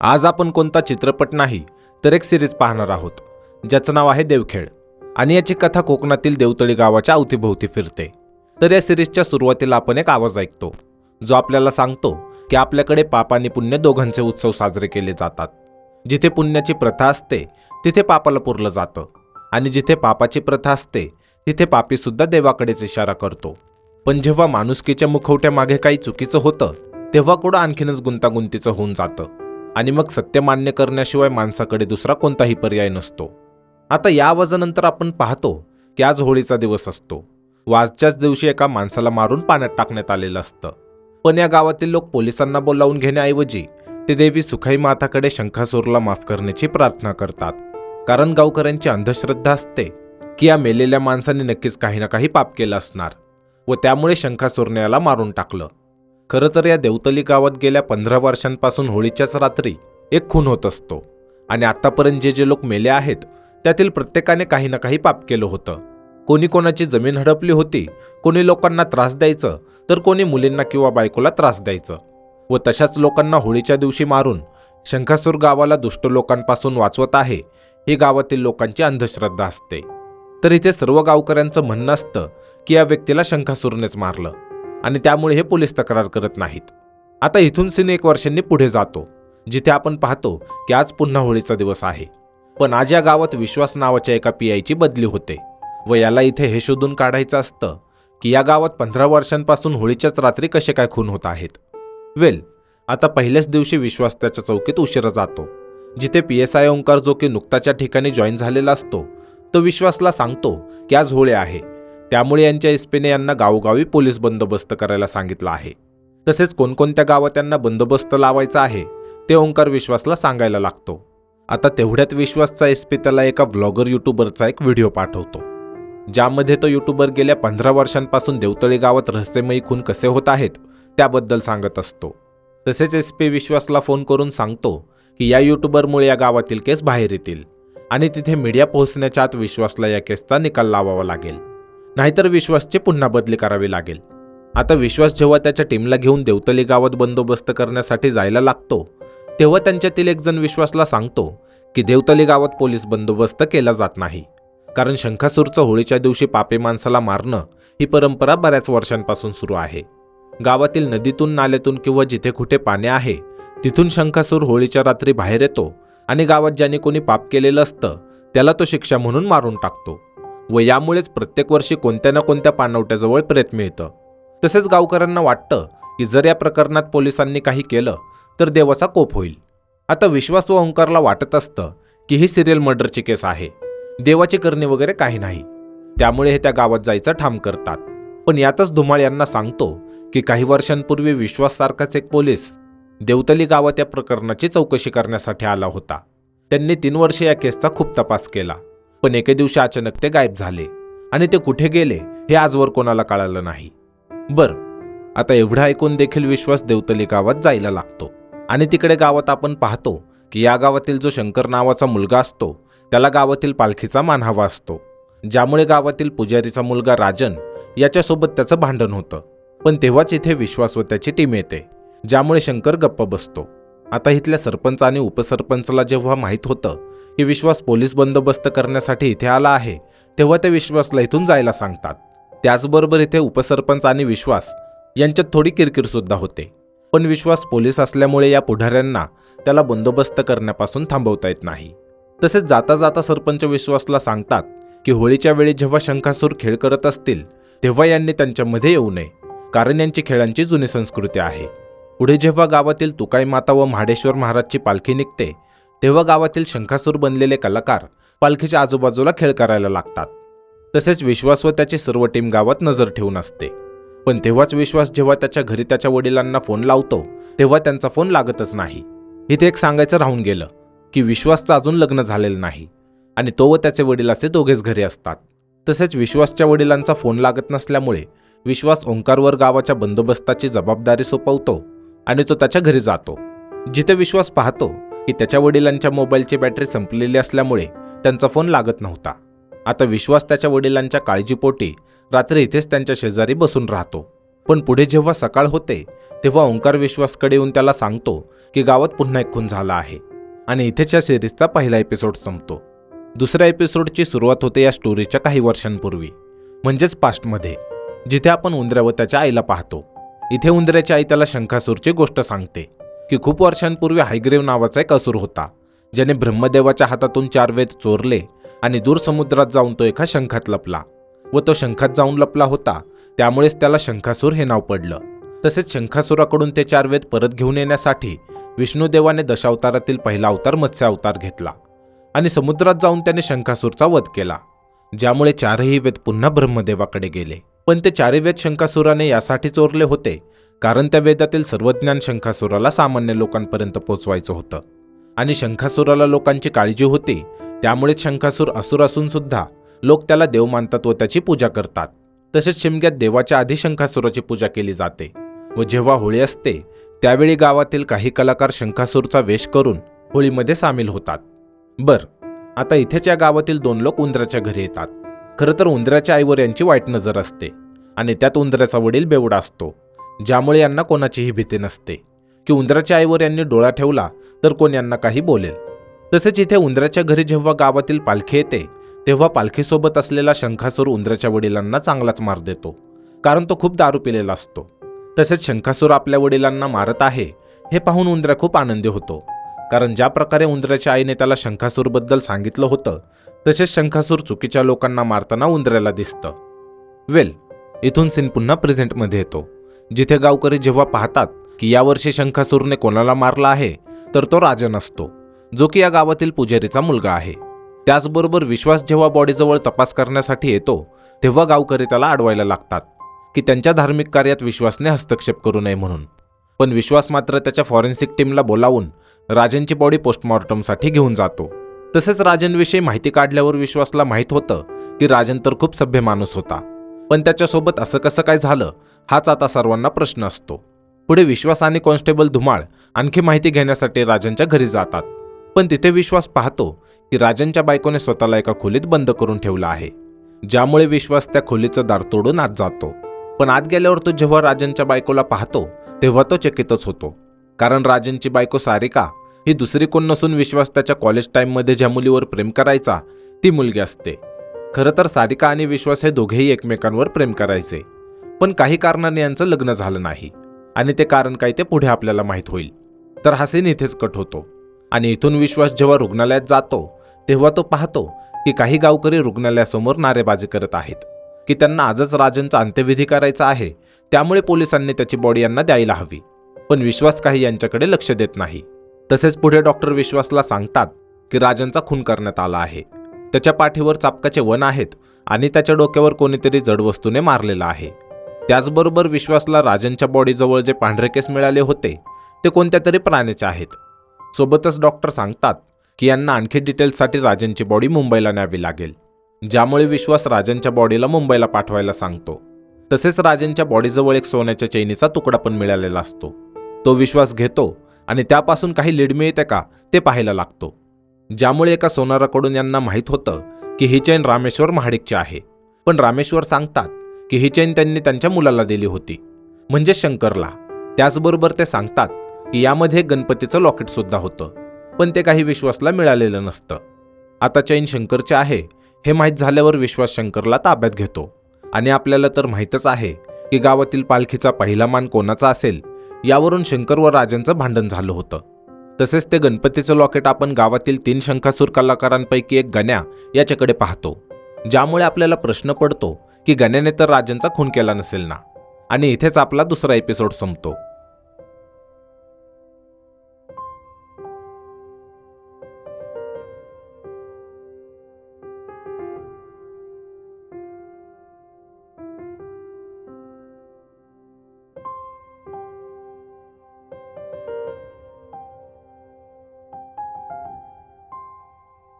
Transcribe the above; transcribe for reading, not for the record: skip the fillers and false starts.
आज आपण कोणता चित्रपट नाही तर एक सिरीज पाहणार आहोत, ज्याचं नाव आहे देवखेड आणि याची कथा कोकणातील देवतळी गावाच्या अवतीभोवती फिरते। तर या सिरीजच्या सुरुवातीला आपण एक आवाज ऐकतो, जो आपल्याला सांगतो की आपल्याकडे पाप आणि पुण्य दोघांचे उत्सव साजरे केले जातात। जिथे पुण्याची प्रथा असते तिथे पापाला पुरलं जातं आणि जिथे पापाची प्रथा असते तिथे पापी सुद्धा देवाकडेच इशारा करतो। पण जेव्हा माणुसकीच्या मुखवट्यामागे काही चुकीचं होतं तेव्हा कुठं आणखीनच गुंतागुंतीचं होऊन जातं आणि मग सत्य मान्य करण्याशिवाय माणसाकडे दुसरा कोणताही पर्याय नसतो। आता या आवाजानंतर आपण पाहतो की आज होळीचा दिवस असतो व आजच्याच दिवशी एका माणसाला मारून पाण्यात टाकण्यात आलेलं असतं। पण या गावातील लोक पोलिसांना बोलावून घेण्याऐवजी ते देवी सुखाई माताकडे शंखासूरला माफ करण्याची प्रार्थना करतात, कारण गावकऱ्यांची अंधश्रद्धा असते की या मेलेल्या माणसाने नक्कीच काही ना काही पाप केलं असणार व त्यामुळे शंखासूरने याला मारून टाकलं। खरं तर या देवतली गावात गेल्या 15 वर्षांपासून होळीच्याच रात्री एक खून होत असतो आणि आतापर्यंत जे लोक मेले आहेत त्यातील प्रत्येकाने काही ना काही पाप केलं होतं। कोणी कोणाची जमीन हडपली होती, कोणी लोकांना त्रास द्यायचं, तर कोणी मुलींना किंवा बायकोला त्रास द्यायचं व तशाच लोकांना होळीच्या दिवशी मारून शंखासूर गावाला दुष्ट लोकांपासून वाचवत आहे ही गावातील लोकांची अंधश्रद्धा असते। तर इथे सर्व गावकऱ्यांचं म्हणणं असतं की या व्यक्तीला शंखासूरनेच मारलं आणि त्यामुळे हे पोलीस तक्रार करत नाहीत। आता इथून सीन 1 वर्षांनी पुढे जातो, जिथे आपण पाहतो की आज पुन्हा होळीचा दिवस आहे। पण आज या गावात विश्वास नावाच्या एका पीआयची बदली होते व याला इथे हे शोधून काढायचं असतं की या गावात 15 वर्षांपासून होळीच्याच रात्री कसे काय खून होत आहेत। आता पहिल्याच दिवशी विश्वास त्याच्या चौकीत उशिरा जातो, जिथे PSI ओंकार जो की नुकताच्या ठिकाणी जॉईन झालेला असतो तो विश्वासला सांगतो की आज होळी आहे, त्यामुळे यांच्या एसपीने यांना गावोगावी पोलीस बंदोबस्त करायला सांगितलं आहे। तसेच कोणकोणत्या गावात त्यांना बंदोबस्त लावायचा आहे ते ओंकार विश्वासला सांगायला लागतो। आता तेवढ्यात विश्वासचा एसपी त्याला एका व्लॉगर यूट्यूबरचा एक व्हिडिओ पाठवतो, ज्यामध्ये तो यूट्यूबर गेल्या 15 वर्षांपासून देवतळी गावात रहस्यमयी खून कसे होत आहेत त्याबद्दल सांगत असतो। तसेच एसपी विश्वासला फोन करून सांगतो की या यूट्यूबरमुळे या गावातील केस बाहेर येतील आणि तिथे मीडिया पोहोचण्याच्या आत विश्वासला या केसचा निकाल लावावा लागेल, नाहीतर विश्वासची पुन्हा बदली करावी लागेल। आता विश्वास जेव्हा त्याच्या टीमला घेऊन देवतली गावात बंदोबस्त करण्यासाठी जायला लागतो तेव्हा त्यांच्यातील एक जण विश्वासला सांगतो की देवतली गावात पोलीस बंदोबस्त केला जात नाही, कारण शंखासूरचं होळीच्या दिवशी पापी माणसाला मारणं ही परंपरा बऱ्याच वर्षांपासून सुरू आहे। गावातील नदीतून, नाल्यातून किंवा जिथे कुठे पाणी आहे तिथून शंखासूर होळीच्या रात्री बाहेर येतो आणि गावात ज्याने कोणी पाप केलेलं असतं त्याला तो शिक्षा म्हणून मारून टाकतो व यामुळेच प्रत्येक वर्षी कोणत्या ना कोणत्या पाणवट्याजवळ प्रेत मिळतं। तसेच गावकऱ्यांना वाटतं की जर या प्रकरणात पोलिसांनी काही केलं तर देवाचा कोप होईल। आता विश्वास व ओंकारला वाटत असतं की ही सिरियल मर्डरची केस आहे, देवाची करणी वगैरे काही नाही, त्यामुळे हे त्या गावात जायचं ठाम करतात। पण यातच धुमाळ यांना सांगतो की काही वर्षांपूर्वी विश्वास सारखाच एक पोलीस देवतली गावात या प्रकरणाची चौकशी करण्यासाठी आला होता। त्यांनी 3 वर्षे या केसचा खूप तपास केला, पण एके दिवशी अचानक ते गायब झाले आणि ते कुठे गेले हे आजवर कोणाला कळालं नाही। आता एवढं ऐकून देखील विश्वास देवतली गावात जायला लागतो आणि तिकडे गावात आपण पाहतो की या गावातील जो शंकर नावाचा मुलगा असतो त्याला गावातील पालखीचा मान हवा असतो, ज्यामुळे गावातील पुजारीचा मुलगा राजन याच्यासोबत त्याचं भांडण होतं। पण तेव्हाच इथे विश्वास व त्याची टीम येते, ज्यामुळे शंकर गप्प बसतो। आता इथल्या सरपंच आणि उपसरपंचला जेव्हा माहीत होतं की विश्वास पोलीस बंदोबस्त करण्यासाठी इथे आला आहे तेव्हा ते विश्वासला इथून जायला सांगतात। त्याचबरोबर इथे उपसरपंच आणि विश्वास यांच्यात थोडी किरकिर सुद्धा होते, पण विश्वास पोलीस असल्यामुळे या पुढाऱ्यांना त्याला बंदोबस्त करण्यापासून थांबवता येत नाही। तसेच जाता जाता सरपंच विश्वासला सांगतात की होळीच्या वेळी जेव्हा शंखासूर खेळ करत असतील तेव्हा यांनी त्यांच्यामध्ये येऊ नये, कारण यांची खेळांची जुनी संस्कृती आहे। पुढे जेव्हा गावातील तुकाई माता व महाडेश्वर महाराजची पालखी निघते तेव्हा गावातील शंखासूर बनलेले कलाकार पालखीच्या आजूबाजूला खेळ करायला लागतात। तसेच विश्वास व त्याची सर्व टीम गावात नजर ठेवून असते। पण तेव्हाच विश्वास जेव्हा त्याच्या घरी त्याच्या वडिलांना फोन लावतो तेव्हा त्यांचा फोन लागतच नाही। इथे एक सांगायचं राहून गेलं की विश्वासचं अजून लग्न झालेलं नाही आणि तो व त्याचे वडील असे दोघेच घरी असतात। तसेच विश्वासच्या वडिलांचा फोन लागत नसल्यामुळे विश्वास ओंकारवर गावाच्या बंदोबस्ताची जबाबदारी सोपवतो आणि तो त्याच्या घरी जातो, जिथे विश्वास पाहतो की त्याच्या वडिलांच्या मोबाईलची बॅटरी संपलेली असल्यामुळे त्यांचा फोन लागत नव्हता। आता विश्वास त्याच्या वडिलांच्या काळजीपोटी रात्री इथेच त्यांच्या शेजारी बसून राहतो पण पुढे जेव्हा सकाळ होते तेव्हा ओंकार विश्वासकडे येऊन त्याला सांगतो की गावात पुन्हा एक खून झाला आहे आणि इथेच या सिरीजचा पहिला एपिसोड संपतो. दुसऱ्या एपिसोडची सुरुवात होते या स्टोरीच्या काही वर्षांपूर्वी, म्हणजेच पास्टमध्ये, जिथे आपण उंदऱ्या व त्याच्या आईला पाहतो. इथे उंदऱ्याची आई त्याला शंखासूरची गोष्ट सांगते की खूप वर्षांपूर्वी हायग्रीव नावाचा एक असुर होता, ज्याने ब्रह्मदेवाच्या हातातून 4 वेद चोरले आणि दूर समुद्रात जाऊन तो एका शंखात लपला व तो शंखात जाऊन लपला होता, त्यामुळेच त्याला शंखासूर हे नाव पडलं. तसेच शंखासुराकडून ते 4 वेद परत घेऊन येण्यासाठी विष्णुदेवाने दशावतारातील पहिला अवतार मत्स्य अवतार घेतला आणि समुद्रात जाऊन त्याने शंखासूरचा वध केला, ज्यामुळे 4ही वेद पुन्हा ब्रह्मदेवाकडे गेले. पण ते 4ही वेद शंखासुराने यासाठी चोरले होते कारण त्या वेदातील सर्व ज्ञान शंखासुराला सामान्य लोकांपर्यंत पोहोचवायचं होतं आणि शंखासुराला लोकांची काळजी होती, त्यामुळेच शंखासूर असुर असून सुद्धा लोक त्याला देव मानतात व त्याची पूजा करतात. तसेच शिमग्यात देवाच्या आधी शंखासुराची पूजा केली जाते व जेव्हा होळी असते त्यावेळी गावातील काही कलाकार शंखासूरचा वेश करून होळीमध्ये सामील होतात. आता इथेच या गावातील 2 लोक उंदराच्या घरी येतात. खरं तर उंदराच्या आईवर यांची वाईट नजर असते आणि त्यात उंदराचा वडील बेवडा असतो, ज्यामुळे यांना कोणाचीही भीती नसते की उंदराच्या आईवर यांनी डोळा ठेवला तर कोण यांना काही बोलेल. तसेच इथे उंदराच्या घरी जेव्हा गावातील पालखी येते तेव्हा पालखीसोबत असलेला शंखासूर उंदराच्या वडिलांना चांगलाच मार देतो, कारण तो खूप दारू पिलेला असतो. तसेच शंखासूर आपल्या वडिलांना मारत आहे हे पाहून उंदरा खूप आनंदी होतो, कारण ज्या प्रकारे उंदराच्या आईने त्याला शंखासूरबद्दल सांगितलं होतं तसेच शंखासूर चुकीच्या लोकांना मारताना उंदराला दिसतं. इथून सीन पुन्हा प्रेझेंटमध्ये येतो, जिथे गावकरी जेव्हा पाहतात की यावर्षी शंखासूरने कोणाला मारला आहे तर तो राजन असतो, जो की या गावातील पुजारीचा मुलगा आहे. त्याचबरोबर विश्वास जेव्हा बॉडीजवळ तपास करण्यासाठी येतो तेव्हा गावकरी त्याला अडवायला लागतात की त्यांच्या धार्मिक कार्यात विश्वासने हस्तक्षेप करू नये म्हणून. पण विश्वास मात्र त्याच्या फॉरेन्सिक टीमला बोलावून राजनची बॉडी पोस्टमॉर्टमसाठी घेऊन जातो. तसेच राजनविषयी माहिती काढल्यावर विश्वासला माहीत होतं की राजन तर खूप सभ्य माणूस होता, पण त्याच्यासोबत असं कसं काय झालं हाच आता सर्वांना प्रश्न असतो. पुढे विश्वास आणि कॉन्स्टेबल धुमाळ आणखी माहिती घेण्यासाठी राजनच्या घरी जातात, पण तिथे विश्वास पाहतो की राजनच्या बायकोने स्वतःला एका खोलीत बंद करून ठेवलं आहे, ज्यामुळे विश्वास त्या खोलीचं दार तोडून आत जातो. पण आत गेल्यावर तो जेव्हा राजनच्या बायकोला पाहतो तेव्हा तो चकितच होतो, कारण राजनची बायको सारिका ही दुसरी कोण नसून विश्वास त्याच्या कॉलेज टाईममध्ये ज्या मुलीवर प्रेम करायचा ती मुलगी असते. खरं तर सारिका आणि विश्वास हे दोघेही एकमेकांवर प्रेम करायचे, पण काही कारणाने यांचं लग्न झालं नाही आणि ते कारण काय ते पुढे आपल्याला माहीत होईल. तर हा सीन इथेच कट होतो आणि इथून विश्वास जेव्हा रुग्णालयात जातो तेव्हा तो पाहतो की काही गावकरी रुग्णालयासमोर नारेबाजी करत आहेत की त्यांना आजच राजनचा अंत्यविधी करायचा आहे, त्यामुळे पोलिसांनी त्याची बॉडी यांना द्यायला हवी. पण विश्वास काही यांच्याकडे लक्ष देत नाही. तसेच पुढे डॉक्टर विश्वासला सांगतात की राजनचा खून करण्यात आला आहे, त्याच्या पाठीवर चापकाचे वण आहेत आणि त्याच्या डोक्यावर कोणीतरी जड वस्तूने मारलेला आहे. त्याचबरोबर विश्वासला राजनच्या बॉडीजवळ जे पांढरे केस मिळाले होते ते कोणत्या तरी प्राण्याचे आहेत. सोबतच डॉक्टर सांगतात की यांना आणखी डिटेल्ससाठी राजनची बॉडी मुंबईला न्यावी लागेल, ज्यामुळे विश्वास राजनच्या बॉडीला मुंबईला पाठवायला सांगतो. तसेच राजनच्या बॉडीजवळ एक सोन्याच्या चैनीचा तुकडा पण मिळालेला असतो. तो विश्वास घेतो आणि त्यापासून काही लीड मिळते का ते पाहायला लागतो, ज्यामुळे एका सोनाराकडून यांना माहीत होतं की ही चैन रामेश्वर महाडिकची आहे. पण रामेश्वर सांगतात की ही चैन त्यांनी त्यांच्या मुलाला दिली होती, म्हणजे शंकरला. त्याचबरोबर ते सांगतात की यामध्ये गणपतीचं लॉकेट सुद्धा होतं, पण ते काही विश्वासला मिळालेलं नसतं. आता चैन शंकरचे आहे हे माहीत झाल्यावर विश्वास शंकरला ताब्यात घेतो आणि आपल्याला तर माहीतच आहे की गावातील पालखीचा पहिला मान कोणाचा असेल यावरून शंकर व राजनचं भांडण झालं होतं. तसेच ते गणपतीचं लॉकेट आपण गावातील 3 शंखासूर कलाकारांपैकी एक गण्या याच्याकडे पाहतो, ज्यामुळे आपल्याला प्रश्न पडतो की गण्याने तर राजनचा खून केला नसेल ना. आणि इथेच आपला दुसरा एपिसोड संपतो.